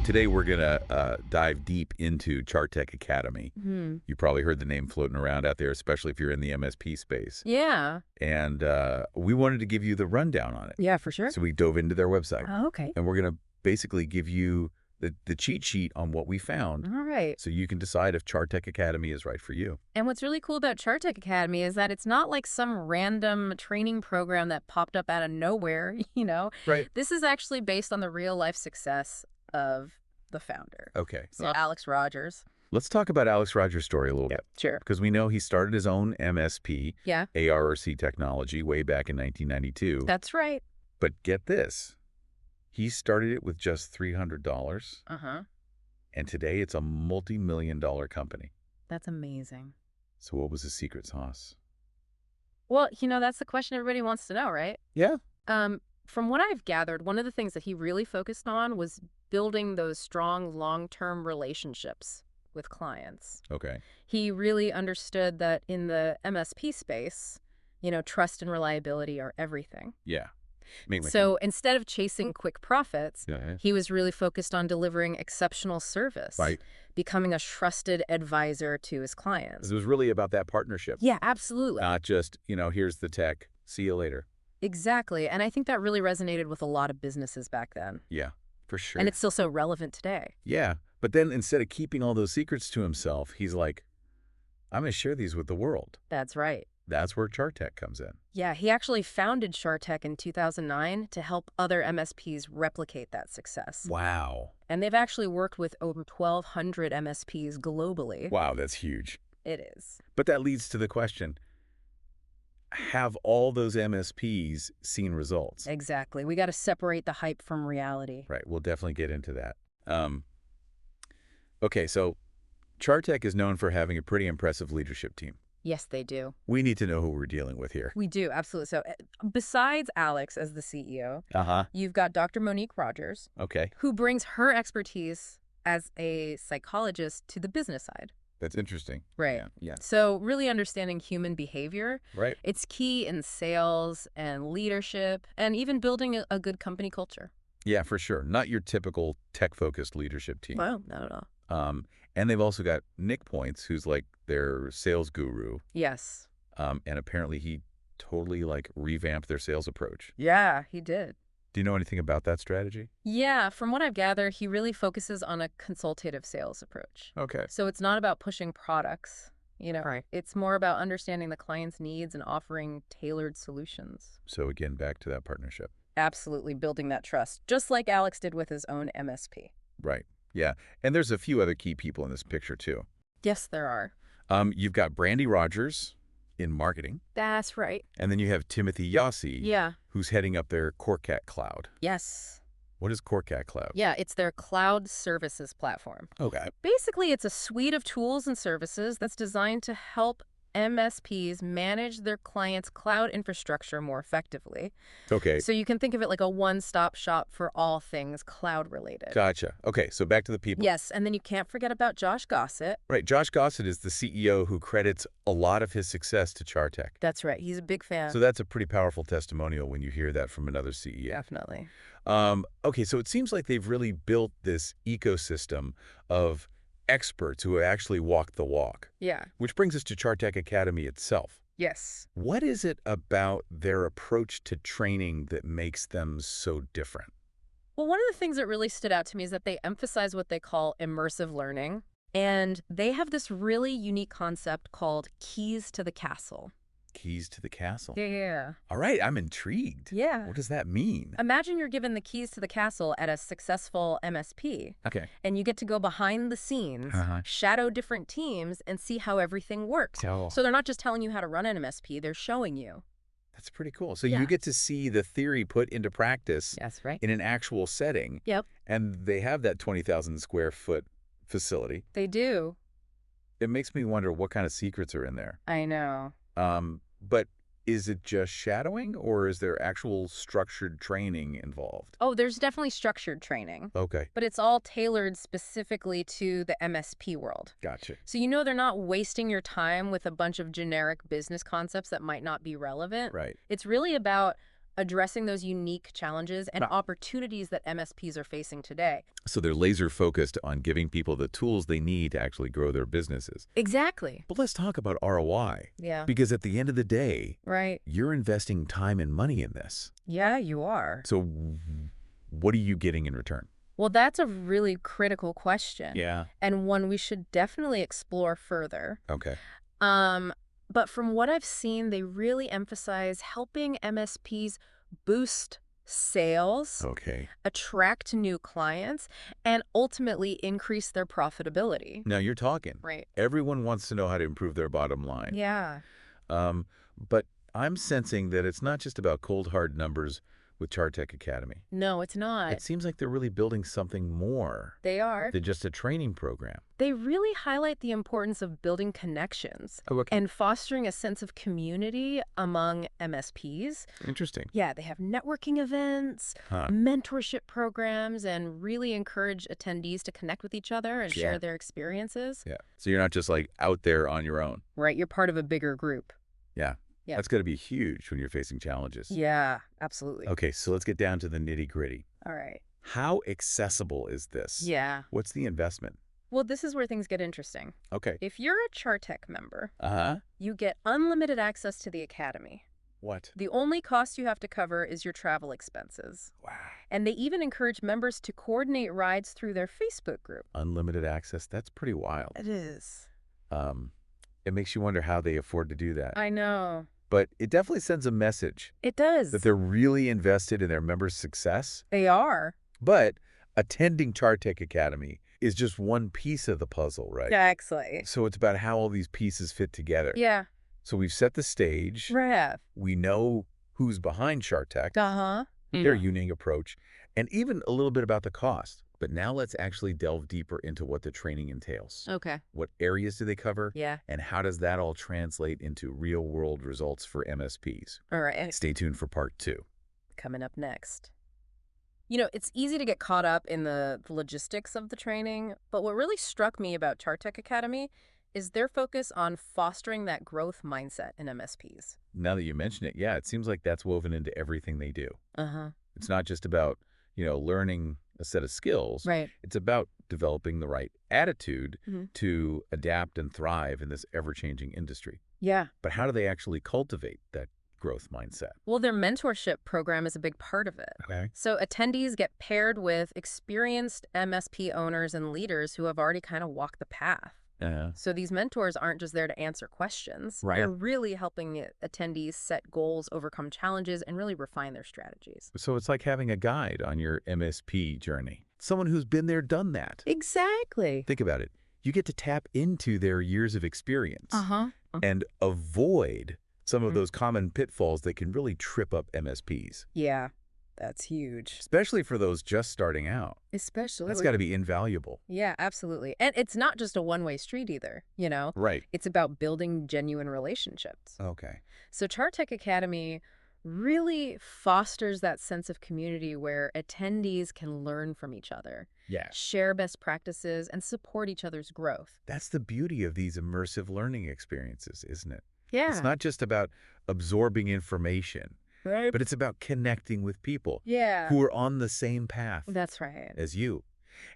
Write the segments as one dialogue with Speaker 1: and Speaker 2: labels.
Speaker 1: today we're going to dive deep into CharTec Academy. You probably heard the name floating around out there, especially if you're in the MSP space.
Speaker 2: Yeah.
Speaker 1: And we wanted to give you the rundown on it.
Speaker 2: Yeah, for sure.
Speaker 1: So we dove into their website.
Speaker 2: Oh, okay.
Speaker 1: And we're going to basically give you the cheat sheet on what we found.
Speaker 2: All right.
Speaker 1: So you can decide if CharTec Academy is right for you.
Speaker 2: And what's really cool about CharTec Academy is that it's not like some random training program that popped up out of nowhere,
Speaker 1: Right.
Speaker 2: This is actually based on the real-life success of the founder.
Speaker 1: Okay.
Speaker 2: So Alex Rogers.
Speaker 1: Let's talk about Alex Rogers' story a little bit.
Speaker 2: Sure.
Speaker 1: Because we know he started his own MSP,
Speaker 2: Yeah.
Speaker 1: ARRC technology, way back in 1992.
Speaker 2: That's right.
Speaker 1: But get this. He started it with just $300.
Speaker 2: Uh-huh.
Speaker 1: And today it's a multi-million-dollar company.
Speaker 2: That's amazing.
Speaker 1: So what was his secret sauce?
Speaker 2: Well, that's the question everybody wants to know, right?
Speaker 1: Yeah.
Speaker 2: From what I've gathered, one of the things that he really focused on was building those strong long-term relationships with clients.
Speaker 1: Okay.
Speaker 2: He really understood that in the MSP space, trust and reliability are everything.
Speaker 1: Yeah.
Speaker 2: So instead of chasing quick profits,
Speaker 1: Yeah.
Speaker 2: he was really focused on delivering exceptional service,
Speaker 1: Right.
Speaker 2: becoming a trusted advisor to his clients.
Speaker 1: It was really about that partnership.
Speaker 2: Yeah, absolutely.
Speaker 1: Not just, here's the tech. See you later.
Speaker 2: Exactly. And I think that really resonated with a lot of businesses back then.
Speaker 1: Yeah, for sure.
Speaker 2: And it's still so relevant today.
Speaker 1: Yeah. But then instead of keeping all those secrets to himself, he's like, I'm going to share these with the world.
Speaker 2: That's right.
Speaker 1: That's where CharTec comes in.
Speaker 2: Yeah, he actually founded CharTec in 2009 to help other MSPs replicate that success.
Speaker 1: Wow.
Speaker 2: And they've actually worked with over 1,200 MSPs globally.
Speaker 1: Wow, that's huge.
Speaker 2: It is.
Speaker 1: But that leads to the question, have all those MSPs seen results?
Speaker 2: Exactly. We got to separate the hype from reality.
Speaker 1: Right. We'll definitely get into that. Okay, so CharTec is known for having a pretty impressive leadership team.
Speaker 2: Yes, they do.
Speaker 1: We need to know who we're dealing with here.
Speaker 2: We do, absolutely. So besides Alex as the CEO, you've got Dr. Monique Rogers,
Speaker 1: Okay.
Speaker 2: who brings her expertise as a psychologist to the business side.
Speaker 1: That's interesting.
Speaker 2: Right.
Speaker 1: Yeah.
Speaker 2: So really understanding human behavior.
Speaker 1: Right.
Speaker 2: It's key in sales and leadership and even building a good company culture.
Speaker 1: Yeah, for sure. Not your typical tech-focused leadership team.
Speaker 2: Well, not at all.
Speaker 1: And they've also got Nick Points, who's like their sales guru.
Speaker 2: Yes.
Speaker 1: And apparently he totally revamped their sales approach.
Speaker 2: Yeah, he did.
Speaker 1: Do you know anything about that strategy?
Speaker 2: Yeah, from what I've gathered, he really focuses on a consultative sales approach.
Speaker 1: Okay.
Speaker 2: So it's not about pushing products,
Speaker 1: Right.
Speaker 2: It's more about understanding the client's needs and offering tailored solutions.
Speaker 1: So again, back to that partnership.
Speaker 2: Absolutely building that trust, just like Alex did with his own MSP.
Speaker 1: Right. Yeah. And there's a few other key people in this picture too.
Speaker 2: Yes, there are.
Speaker 1: You've got Brandy Rogers in marketing.
Speaker 2: That's right.
Speaker 1: And then you have Timothy Yossi,
Speaker 2: Yeah.
Speaker 1: who's heading up their CoreCat Cloud.
Speaker 2: Yes.
Speaker 1: What is CoreCat Cloud?
Speaker 2: Yeah, it's their cloud services platform.
Speaker 1: Okay.
Speaker 2: Basically, it's a suite of tools and services that's designed to help MSPs manage their clients' cloud infrastructure more effectively.
Speaker 1: Okay.
Speaker 2: So you can think of it like a one-stop shop for all things cloud-related.
Speaker 1: Gotcha. Okay, so back to the people.
Speaker 2: Yes, and then you can't forget about Josh Gossett.
Speaker 1: Right, Josh Gossett is the CEO who credits a lot of his success to CharTec.
Speaker 2: That's right. He's a big fan.
Speaker 1: So that's a pretty powerful testimonial when you hear that from another CEO.
Speaker 2: Definitely.
Speaker 1: Okay, so it seems like they've really built this ecosystem of experts who actually walk the walk.
Speaker 2: Yeah.
Speaker 1: Which brings us to CharTec Academy itself.
Speaker 2: Yes.
Speaker 1: What is it about their approach to training that makes them so different?
Speaker 2: Well, one of the things that really stood out to me is that they emphasize what they call immersive learning. And they have this really unique concept called keys to the castle.
Speaker 1: Keys to the castle.
Speaker 2: Yeah.
Speaker 1: All right, I'm intrigued.
Speaker 2: Yeah.
Speaker 1: What does that mean?
Speaker 2: Imagine you're given the keys to the castle at a successful MSP.
Speaker 1: Okay.
Speaker 2: And you get to go behind the scenes, shadow different teams, and see how everything works.
Speaker 1: Oh.
Speaker 2: So they're not just telling you how to run an MSP, they're showing you.
Speaker 1: That's pretty cool. So
Speaker 2: Yeah.
Speaker 1: you get to see the theory put into practice
Speaker 2: That's right.
Speaker 1: in an actual setting.
Speaker 2: Yep.
Speaker 1: And they have that 20,000 square foot facility.
Speaker 2: They do.
Speaker 1: It makes me wonder what kind of secrets are in there.
Speaker 2: I know.
Speaker 1: But is it just shadowing or is there actual structured training involved?
Speaker 2: Oh, there's definitely structured training.
Speaker 1: Okay.
Speaker 2: But it's all tailored specifically to the MSP world.
Speaker 1: Gotcha.
Speaker 2: So they're not wasting your time with a bunch of generic business concepts that might not be relevant.
Speaker 1: Right.
Speaker 2: It's really about addressing those unique challenges and opportunities that MSPs are facing today.
Speaker 1: So they're laser focused on giving people the tools they need to actually grow their businesses.
Speaker 2: Exactly.
Speaker 1: But let's talk about ROI.
Speaker 2: Yeah.
Speaker 1: Because at the end of the day,
Speaker 2: Right.
Speaker 1: you're investing time and money in this.
Speaker 2: Yeah, you are.
Speaker 1: So what are you getting in return?
Speaker 2: Well, that's a really critical question.
Speaker 1: Yeah.
Speaker 2: And one we should definitely explore further.
Speaker 1: Okay.
Speaker 2: But from what I've seen, they really emphasize helping MSPs boost sales,
Speaker 1: Okay.
Speaker 2: attract new clients, and ultimately increase their profitability.
Speaker 1: Now you're talking.
Speaker 2: Right.
Speaker 1: Everyone wants to know how to improve their bottom line.
Speaker 2: Yeah.
Speaker 1: But I'm sensing that it's not just about cold hard numbers with CharTec Academy.
Speaker 2: No, it's not.
Speaker 1: It seems like they're really building something more
Speaker 2: They are.
Speaker 1: than just a training program.
Speaker 2: They really highlight the importance of building connections and fostering a sense of community among MSPs.
Speaker 1: Interesting.
Speaker 2: Yeah, they have networking events, mentorship programs, and really encourage attendees to connect with each other and share their experiences.
Speaker 1: Yeah. So you're not just like out there on your own.
Speaker 2: Right, you're part of a bigger group.
Speaker 1: Yeah.
Speaker 2: Yeah.
Speaker 1: That's got to be huge when you're facing challenges.
Speaker 2: Yeah, absolutely.
Speaker 1: Okay, so let's get down to the nitty-gritty.
Speaker 2: All right.
Speaker 1: How accessible is this?
Speaker 2: Yeah.
Speaker 1: What's the investment?
Speaker 2: Well, this is where things get interesting.
Speaker 1: Okay.
Speaker 2: If you're a CharTec member,
Speaker 1: Uh-huh.
Speaker 2: you get unlimited access to the Academy.
Speaker 1: What?
Speaker 2: The only cost you have to cover is your travel expenses.
Speaker 1: Wow.
Speaker 2: And they even encourage members to coordinate rides through their Facebook group.
Speaker 1: Unlimited access? That's pretty wild.
Speaker 2: It is.
Speaker 1: It makes you wonder how they afford to do that.
Speaker 2: I know.
Speaker 1: But it definitely sends a message
Speaker 2: It does.
Speaker 1: that they're really invested in their members' success.
Speaker 2: They are.
Speaker 1: But attending CharTec Academy is just one piece of the puzzle, right?
Speaker 2: Exactly.
Speaker 1: So it's about how all these pieces fit together.
Speaker 2: Yeah.
Speaker 1: So we've set the stage.
Speaker 2: Right.
Speaker 1: We know who's behind CharTec,
Speaker 2: Uh-huh.
Speaker 1: their unique approach, and even a little bit about the cost. But now let's actually delve deeper into what the training entails.
Speaker 2: Okay.
Speaker 1: What areas do they cover?
Speaker 2: Yeah.
Speaker 1: And how does that all translate into real-world results for MSPs?
Speaker 2: All right.
Speaker 1: Stay tuned for part 2.
Speaker 2: Coming up next. You know, it's easy to get caught up in the logistics of the training, but what really struck me about CharTec Academy is their focus on fostering that growth mindset in MSPs.
Speaker 1: Now that you mention it, yeah, it seems like that's woven into everything they do.
Speaker 2: Uh-huh.
Speaker 1: It's not just about, learning a set of skills.
Speaker 2: Right.
Speaker 1: It's about developing the right attitude to adapt and thrive in this ever-changing industry.
Speaker 2: Yeah.
Speaker 1: But how do they actually cultivate that growth mindset?
Speaker 2: Well, their mentorship program is a big part of it.
Speaker 1: Okay.
Speaker 2: So attendees get paired with experienced MSP owners and leaders who have already kind of walked the path. So these mentors aren't just there to answer questions.
Speaker 1: Right.
Speaker 2: They're really helping attendees set goals, overcome challenges, and really refine their strategies.
Speaker 1: So it's like having a guide on your MSP journey. Someone who's been there, done that.
Speaker 2: Exactly.
Speaker 1: Think about it. You get to tap into their years of experience and avoid some of those common pitfalls that can really trip up MSPs.
Speaker 2: Yeah, that's huge.
Speaker 1: Especially for those just starting out.
Speaker 2: Especially.
Speaker 1: That's got to be invaluable.
Speaker 2: Yeah, absolutely. And it's not just a one-way street either,
Speaker 1: Right.
Speaker 2: It's about building genuine relationships.
Speaker 1: Okay.
Speaker 2: So CharTec Academy really fosters that sense of community where attendees can learn from each other, share best practices, and support each other's growth.
Speaker 1: That's the beauty of these immersive learning experiences, isn't it?
Speaker 2: Yeah.
Speaker 1: It's not just about absorbing information,
Speaker 2: Right.
Speaker 1: but it's about connecting with people
Speaker 2: Yeah.
Speaker 1: who are on the same path
Speaker 2: That's right.
Speaker 1: as you.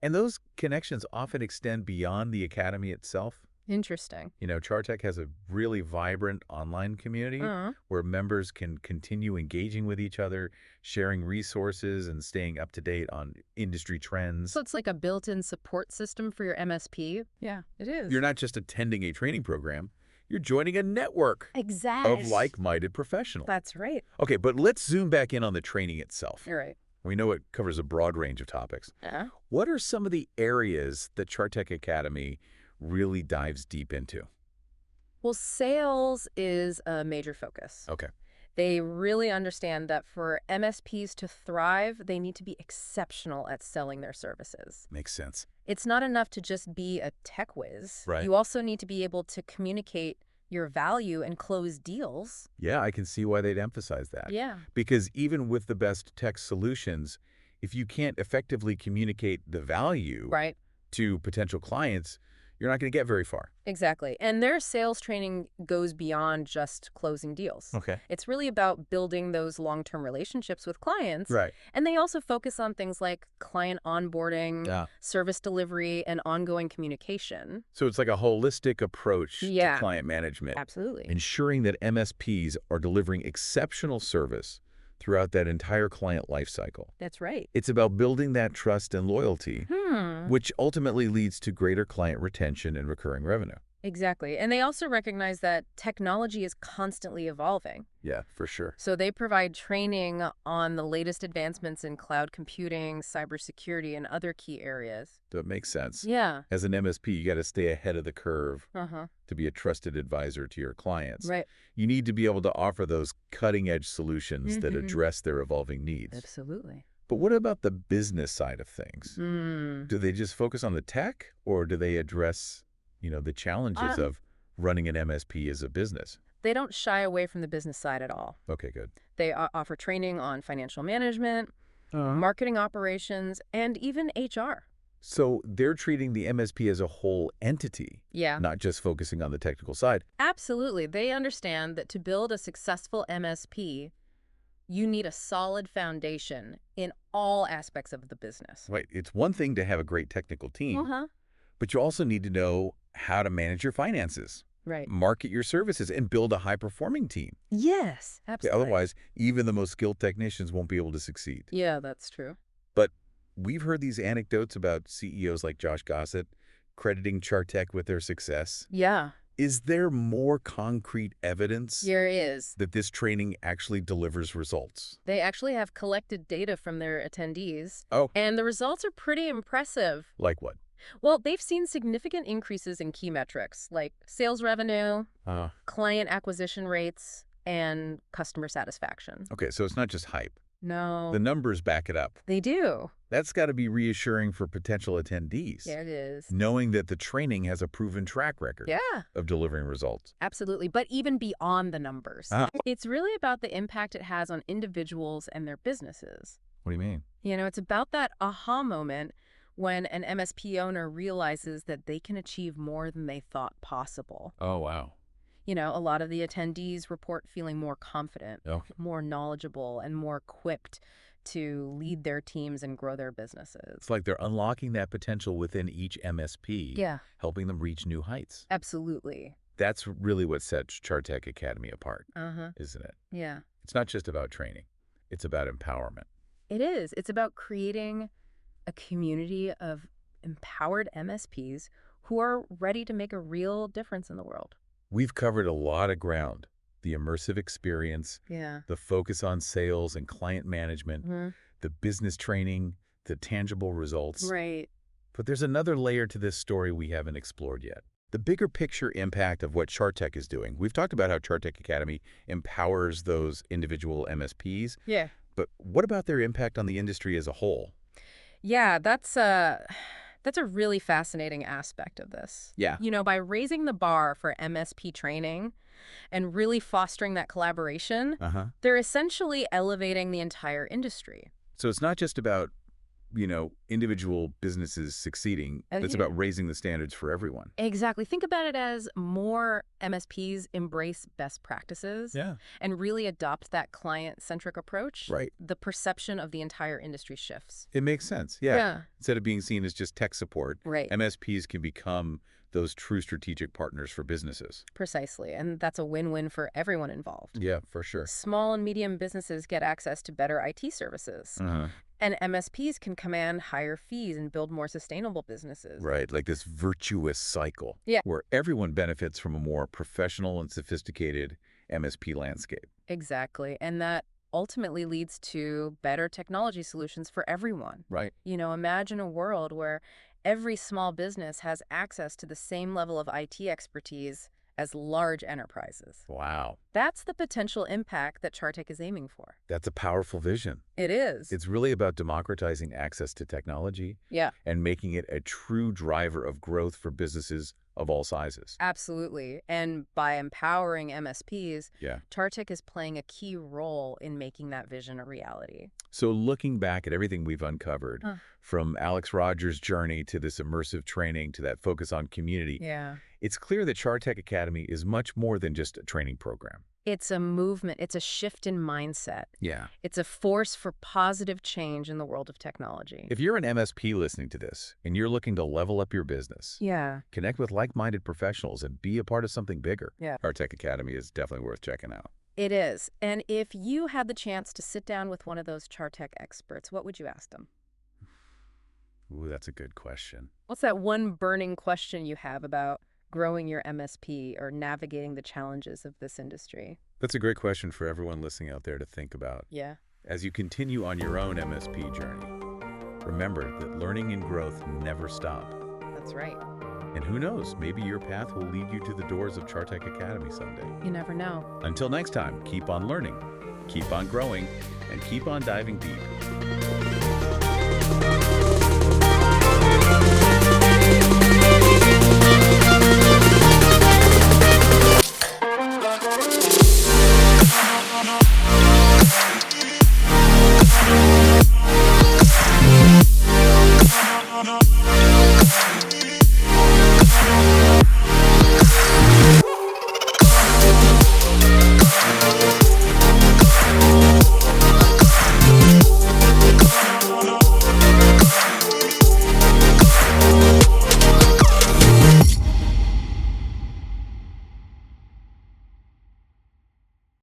Speaker 1: And those connections often extend beyond the academy itself.
Speaker 2: Interesting.
Speaker 1: CharTec has a really vibrant online community where members can continue engaging with each other, sharing resources, and staying up to date on industry trends.
Speaker 2: So it's like a built-in support system for your MSP? Yeah, it is.
Speaker 1: You're not just attending a training program, you're joining a network
Speaker 2: Exactly.
Speaker 1: of like-minded professionals.
Speaker 2: That's right.
Speaker 1: Okay, but let's zoom back in on the training itself.
Speaker 2: You're right.
Speaker 1: We know it covers a broad range of topics. What are some of the areas that CharTec Academy really dives deep into?
Speaker 2: Well, sales is a major focus.
Speaker 1: Okay.
Speaker 2: They really understand that for MSPs to thrive, they need to be exceptional at selling their services.
Speaker 1: Makes sense.
Speaker 2: It's not enough to just be a tech whiz.
Speaker 1: Right.
Speaker 2: You also need to be able to communicate your value and close deals.
Speaker 1: Yeah, I can see why they'd emphasize that.
Speaker 2: Yeah.
Speaker 1: Because even with the best tech solutions, if you can't effectively communicate the value
Speaker 2: Right.
Speaker 1: to potential clients, you're not going to get very far.
Speaker 2: Exactly. And their sales training goes beyond just closing deals.
Speaker 1: Okay.
Speaker 2: It's really about building those long-term relationships with clients.
Speaker 1: Right.
Speaker 2: And they also focus on things like client onboarding,
Speaker 1: Yeah.
Speaker 2: service delivery, and ongoing communication.
Speaker 1: So it's like a holistic approach to
Speaker 2: Yeah.
Speaker 1: client management,
Speaker 2: Absolutely.
Speaker 1: ensuring that MSPs are delivering exceptional service throughout that entire client lifecycle.
Speaker 2: That's right.
Speaker 1: It's about building that trust and loyalty,
Speaker 2: Hmm.
Speaker 1: which ultimately leads to greater client retention and recurring revenue.
Speaker 2: Exactly. And they also recognize that technology is constantly evolving.
Speaker 1: Yeah, for sure.
Speaker 2: So they provide training on the latest advancements in cloud computing, cybersecurity, and other key areas.
Speaker 1: That makes sense.
Speaker 2: Yeah.
Speaker 1: As an MSP, you got to stay ahead of the curve
Speaker 2: Uh-huh.
Speaker 1: to be a trusted advisor to your clients.
Speaker 2: Right.
Speaker 1: You need to be able to offer those cutting-edge solutions that
Speaker 2: Mhm.
Speaker 1: address their evolving needs.
Speaker 2: Absolutely.
Speaker 1: But what about the business side of things?
Speaker 2: Mm.
Speaker 1: Do they just focus on the tech, or do they address, the challenges of running an MSP as a business?
Speaker 2: They don't shy away from the business side at all.
Speaker 1: Okay, good.
Speaker 2: They offer training on financial management, marketing operations, and even HR.
Speaker 1: So they're treating the MSP as a whole entity,
Speaker 2: Yeah.
Speaker 1: not just focusing on the technical side.
Speaker 2: Absolutely. They understand that to build a successful MSP, you need a solid foundation in all aspects of the business.
Speaker 1: Right. It's one thing to have a great technical team,
Speaker 2: Uh-huh.
Speaker 1: but you also need to know how to manage your finances,
Speaker 2: Right.
Speaker 1: market your services, and build a high-performing team.
Speaker 2: Yes, absolutely.
Speaker 1: Otherwise, even the most skilled technicians won't be able to succeed.
Speaker 2: Yeah, that's true.
Speaker 1: But we've heard these anecdotes about CEOs like Josh Gossett crediting CharTec with their success.
Speaker 2: Yeah,
Speaker 1: Is there more concrete evidence
Speaker 2: there is.
Speaker 1: that this training actually delivers results?
Speaker 2: They actually have collected data from their attendees,
Speaker 1: Oh,
Speaker 2: and the results are pretty impressive.
Speaker 1: like what?
Speaker 2: Well, they've seen significant increases in key metrics like sales revenue, client acquisition rates, and customer satisfaction.
Speaker 1: Okay, so it's not just hype.
Speaker 2: No,
Speaker 1: The numbers back it up.
Speaker 2: they do.
Speaker 1: That's got to be reassuring for potential attendees,
Speaker 2: Yeah, it is.
Speaker 1: knowing that the training has a proven track record
Speaker 2: Yeah,
Speaker 1: of delivering results.
Speaker 2: absolutely. But even beyond the numbers,
Speaker 1: Ah.
Speaker 2: it's really about the impact it has on individuals and their businesses.
Speaker 1: What do you mean?
Speaker 2: It's about that aha moment when an MSP owner realizes that they can achieve more than they thought possible.
Speaker 1: Oh, wow.
Speaker 2: A lot of the attendees report feeling more confident,
Speaker 1: Okay.
Speaker 2: more knowledgeable, and more equipped to lead their teams and grow their businesses.
Speaker 1: It's like they're unlocking that potential within each MSP,
Speaker 2: Yeah,
Speaker 1: helping them reach new heights.
Speaker 2: absolutely.
Speaker 1: That's really what sets CharTec Academy apart,
Speaker 2: Uh-huh.
Speaker 1: isn't it?
Speaker 2: Yeah,
Speaker 1: It's not just about training. It's about empowerment.
Speaker 2: it is. It's about creating a community of empowered MSPs who are ready to make a real difference in the world.
Speaker 1: We've covered a lot of ground. The immersive experience,
Speaker 2: Yeah.
Speaker 1: the focus on sales and client management,
Speaker 2: Mhm.
Speaker 1: the business training, the tangible results.
Speaker 2: Right.
Speaker 1: But there's another layer to this story we haven't explored yet. The bigger picture impact of what CharTec is doing. We've talked about how CharTec Academy empowers those individual MSPs,
Speaker 2: Yeah.
Speaker 1: but what about their impact on the industry as a whole?
Speaker 2: Yeah, that's a really fascinating aspect of this.
Speaker 1: Yeah.
Speaker 2: By raising the bar for MSP training and really fostering that collaboration,
Speaker 1: Uh-huh.
Speaker 2: they're essentially elevating the entire industry.
Speaker 1: So it's not just about, individual businesses succeeding. It's
Speaker 2: Yeah.
Speaker 1: about raising the standards for everyone.
Speaker 2: Exactly. Think about it as more MSPs embrace best practices
Speaker 1: Yeah.
Speaker 2: and really adopt that client-centric approach.
Speaker 1: Right.
Speaker 2: The perception of the entire industry shifts.
Speaker 1: It makes sense. Yeah.
Speaker 2: Yeah.
Speaker 1: Instead of being seen as just tech support,
Speaker 2: Right.
Speaker 1: MSPs can become those true strategic partners for businesses.
Speaker 2: Precisely. And that's a win-win for everyone involved.
Speaker 1: Yeah, for sure.
Speaker 2: Small and medium businesses get access to better IT services.
Speaker 1: Uh-huh.
Speaker 2: And MSPs can command higher fees and build more sustainable businesses.
Speaker 1: Right, like this virtuous cycle.
Speaker 2: Yeah.
Speaker 1: Where everyone benefits from a more professional and sophisticated MSP landscape.
Speaker 2: Exactly. And that ultimately leads to better technology solutions for everyone.
Speaker 1: Right.
Speaker 2: Imagine a world where every small business has access to the same level of IT expertise as large enterprises.
Speaker 1: Wow.
Speaker 2: That's the potential impact that CharTec is aiming for.
Speaker 1: That's a powerful vision.
Speaker 2: It is.
Speaker 1: It's really about democratizing access to technology
Speaker 2: Yeah,
Speaker 1: and making it a true driver of growth for businesses of all sizes.
Speaker 2: absolutely. And by empowering MSPs,
Speaker 1: Yeah.
Speaker 2: CharTec is playing a key role in making that vision a reality.
Speaker 1: So looking back at everything we've uncovered,
Speaker 2: Huh.
Speaker 1: from Alex Rogers' journey to this immersive training to that focus on community,
Speaker 2: Yeah.
Speaker 1: it's clear that CharTec Academy is much more than just a training program.
Speaker 2: It's a movement. It's a shift in mindset.
Speaker 1: Yeah.
Speaker 2: It's a force for positive change in the world of technology.
Speaker 1: If you're an MSP listening to this and you're looking to level up your business,
Speaker 2: Yeah.
Speaker 1: connect with like-minded professionals, and be a part of something bigger,
Speaker 2: Yeah.
Speaker 1: CharTec Academy is definitely worth checking out.
Speaker 2: It is. And if you had the chance to sit down with one of those CharTec experts, what would you ask them?
Speaker 1: Ooh, that's a good question.
Speaker 2: What's that one burning question you have about growing your MSP or navigating the challenges of this industry?
Speaker 1: That's a great question for everyone listening out there to think about.
Speaker 2: Yeah.
Speaker 1: As you continue on your own MSP journey, remember that learning and growth never stop.
Speaker 2: That's right.
Speaker 1: And who knows, maybe your path will lead you to the doors of CharTec Academy someday.
Speaker 2: You never know.
Speaker 1: Until next time, keep on learning, keep on growing, and keep on diving deep.